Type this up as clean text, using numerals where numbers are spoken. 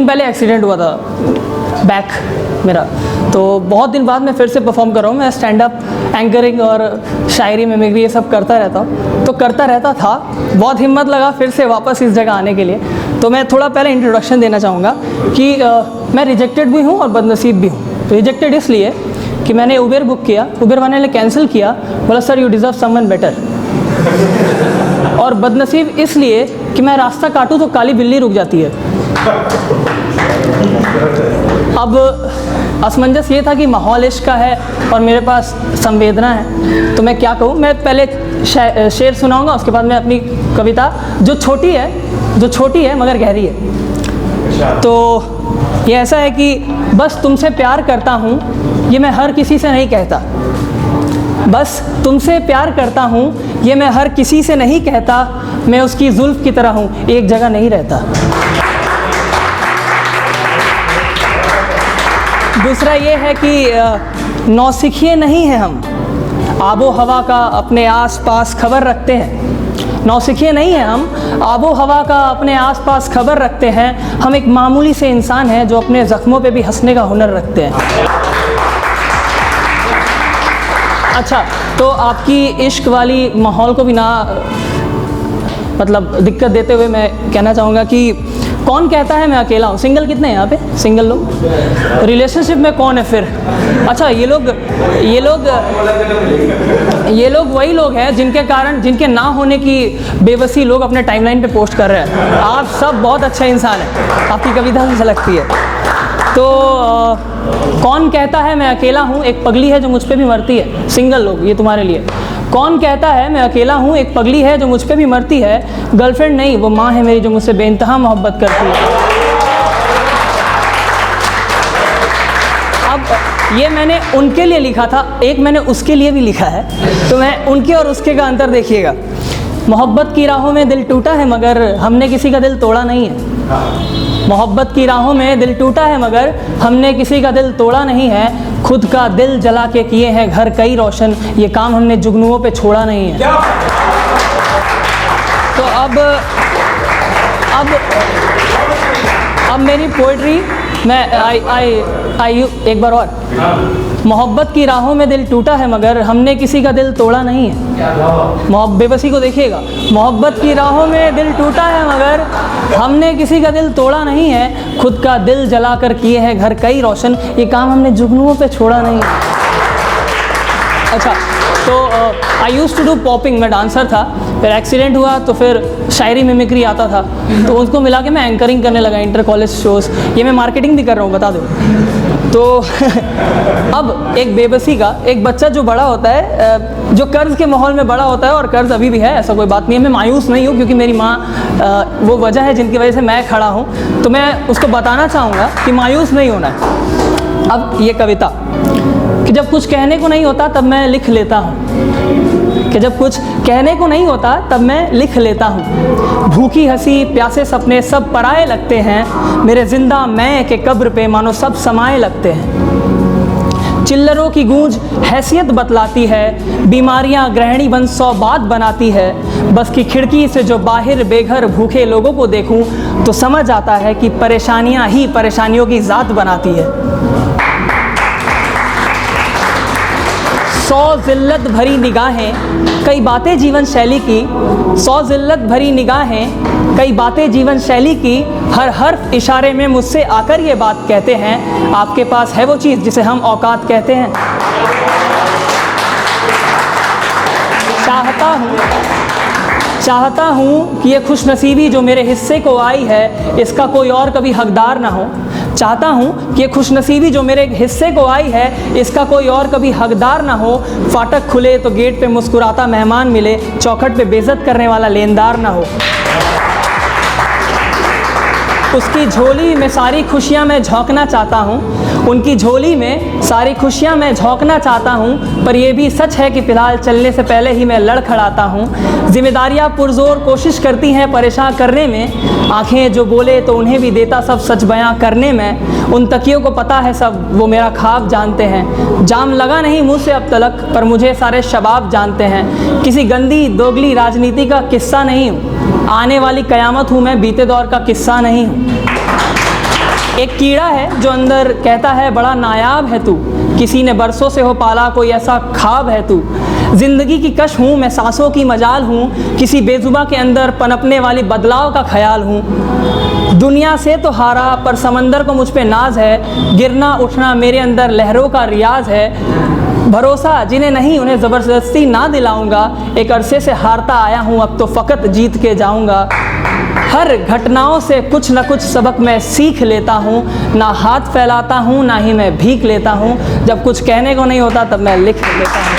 दिन पहले एक्सीडेंट हुआ था बैक मेरा, तो बहुत दिन बाद मैं फिर से परफॉर्म कर रहा हूँ। मैं स्टैंड अप, एंकरिंग और शायरी, मिमिक्री ये सब करता रहता हूँ, तो करता रहता था। बहुत हिम्मत लगा फिर से वापस इस जगह आने के लिए। तो मैं थोड़ा पहले इंट्रोडक्शन देना चाहूँगा कि मैं रिजेक्टेड भी हूँ और बदनसीब भी हूँ। रिजेक्टेड इसलिए कि मैंने उबेर बुक किया, उबेर वाले ने कैंसिल किया, बोला sir you deserve someone better. और बदनसीब इसलिए कि मैं रास्ता काटूँ तो काली बिल्ली रुक जाती है। अब असमंजस ये था कि माहौल इश्क का है और मेरे पास संवेदना है, तो मैं क्या कहूँ। मैं पहले शेर सुनाऊंगा, उसके बाद मैं अपनी कविता जो छोटी है मगर गहरी है। तो ये ऐसा है कि बस तुमसे प्यार करता हूँ, ये मैं हर किसी से नहीं कहता। बस तुमसे प्यार करता हूँ, ये मैं हर किसी से नहीं कहता। मैं उसकी जुल्फ की तरह हूँ, एक जगह नहीं रहता। दूसरा ये है कि नौसिखिए नहीं हैं हम, आबो हवा का अपने आस पास खबर रखते हैं। नौसिखिए नहीं हैं हम, आबो हवा का अपने आस पास खबर रखते हैं। हम एक मामूली से इंसान हैं जो अपने ज़ख्मों पे भी हंसने का हुनर रखते हैं। अच्छा, तो आपकी इश्क वाली माहौल को भी ना मतलब दिक्कत देते हुए मैं कहना चाहूँगा कि कौन कहता है मैं अकेला हूँ। सिंगल कितने हैं यहाँ पे? सिंगल लोग। रिलेशनशिप में कौन है फिर? अच्छा, ये लोग वही लोग हैं जिनके ना होने की बेबसी लोग अपने टाइमलाइन पे पोस्ट कर रहे हैं। आप सब बहुत अच्छे इंसान हैं, आपकी कविता से झलकती है। तो कौन कहता है मैं अकेला हूँ, एक पगली है जो मुझ पे भी मरती है। सिंगल लोग, ये तुम्हारे लिए। कौन कहता है मैं अकेला हूँ, एक पगली है जो मुझ पे भी मरती है। गर्लफ्रेंड नहीं, वो माँ है मेरी जो मुझसे बेइंतहा मोहब्बत करती है। अब ये मैंने उनके लिए लिखा था, एक मैंने उसके लिए भी लिखा है, तो मैं उनके और उसके का अंतर देखिएगा। मोहब्बत की राहों में दिल टूटा है मगर हमने किसी का दिल तोड़ा नहीं है। मोहब्बत की राहों में दिल टूटा है मगर हमने किसी का दिल तोड़ा नहीं है। खुद का दिल जला के किए हैं घर कई रोशन, ये काम हमने जुगनुओं पे छोड़ा नहीं है। तो अब मेरी पोइट्री मैं एक बार और। मोहब्बत की राहों में दिल टूटा है मगर हमने किसी का दिल तोड़ा नहीं है। बेबसी को देखिएगा। मोहब्बत की राहों में दिल टूटा है मगर हमने किसी का दिल तोड़ा नहीं है। खुद का दिल जलाकर किए हैं घर कई रोशन, ये काम हमने जुगनुओं पे छोड़ा नहीं है। अच्छा, तो आई यूज़ टू डू पॉपिंग, मैं डांसर था, फिर एक्सीडेंट हुआ तो फिर शायरी मिमिक्री आता था, तो उसको मिला के मैं एंकरिंग करने लगा इंटर कॉलेज शोज़। ये मैं मार्केटिंग भी कर रहा हूँ, बता दो। तो अब एक बेबसी का एक बच्चा जो बड़ा होता है, जो कर्ज़ के माहौल में बड़ा होता है, और कर्ज़ अभी भी है, ऐसा कोई बात नहीं है। मैं मायूस नहीं हूँ क्योंकि मेरी माँ वो वजह है जिनकी वजह से मैं खड़ा हूँ, तो मैं उसको बताना चाहूँगा कि मायूस नहीं होना है। अब ये कविता कि जब कुछ कहने को नहीं होता तब मैं लिख लेता हूँ, कि जब कुछ कहने को नहीं होता तब मैं लिख लेता हूँ। भूखी हंसी प्यासे सपने सब पराए लगते हैं, मेरे जिंदा मैं के कब्र पे मानो सब समाए लगते हैं। चिल्लरों की गूंज हैसियत बतलाती है, बीमारियां गृहिणी बन 100 बात बनाती है। बस की खिड़की से जो बाहर बेघर भूखे लोगों को देखूं तो समझ आता है कि परेशानियां ही परेशानियों की ज़ात बनाती है। 100 जिल्लत भरी निगाहें कई बातें जीवन शैली की, 100 जिल्लत भरी निगाहें कई बातें जीवन शैली की। हर हर्फ इशारे में मुझसे आकर ये बात कहते हैं, आपके पास है वो चीज़ जिसे हम औकात कहते हैं। चाहता हूँ कि ये खुशनसीबी जो मेरे हिस्से को आई है, इसका कोई और कभी हकदार ना हो। चाहता हूँ कि ये खुशनसीबी जो मेरे हिस्से को आई है, इसका कोई और कभी हकदार ना हो। फाटक खुले तो गेट पे मुस्कुराता मेहमान मिले, चौखट पे बेइज्जत करने वाला लेनदार ना हो। उसकी झोली में सारी खुशियाँ मैं झोंकना चाहता हूँ, उनकी झोली में सारी खुशियाँ मैं झोंकना चाहता हूँ। पर यह भी सच है कि फ़िलहाल चलने से पहले ही मैं लड़खड़ाता हूँ। जिम्मेदारियाँ पुरजोर कोशिश करती हैं परेशान करने में, आँखें जो बोले तो उन्हें भी देता सब सच बयां करने में। उन तकियों को पता है सब, वो मेरा ख्वाब जानते हैं। जाम लगा नहीं मुँह से अब तलक, पर मुझे सारे शबाब जानते हैं। किसी गंदी दोगली राजनीति का किस्सा नहीं हूँ, आने वाली क़यामत हूँ मैं, बीते दौर का किस्सा नहीं हूँ। एक कीड़ा है जो अंदर कहता है बड़ा नायाब है तू, किसी ने बरसों से हो पाला कोई ऐसा ख्वाब है तू। ज़िंदगी की कश हूँ मैं, सांसों की मजाल हूँ, किसी बेजुबा के अंदर पनपने वाली बदलाव का ख्याल हूँ। दुनिया से तो हारा पर समंदर को मुझ पे नाज है, गिरना उठना मेरे अंदर लहरों का रियाज है। भरोसा जिन्हें नहीं उन्हें ज़बरदस्ती ना दिलाऊंगा, एक अरसे से हारता आया हूँ अब तो फ़कत जीत के जाऊंगा। हर घटनाओं से कुछ न कुछ सबक मैं सीख लेता हूँ, ना हाथ फैलाता हूँ ना ही मैं भीख लेता हूँ, जब कुछ कहने को नहीं होता तब मैं लिख लेता हूँ।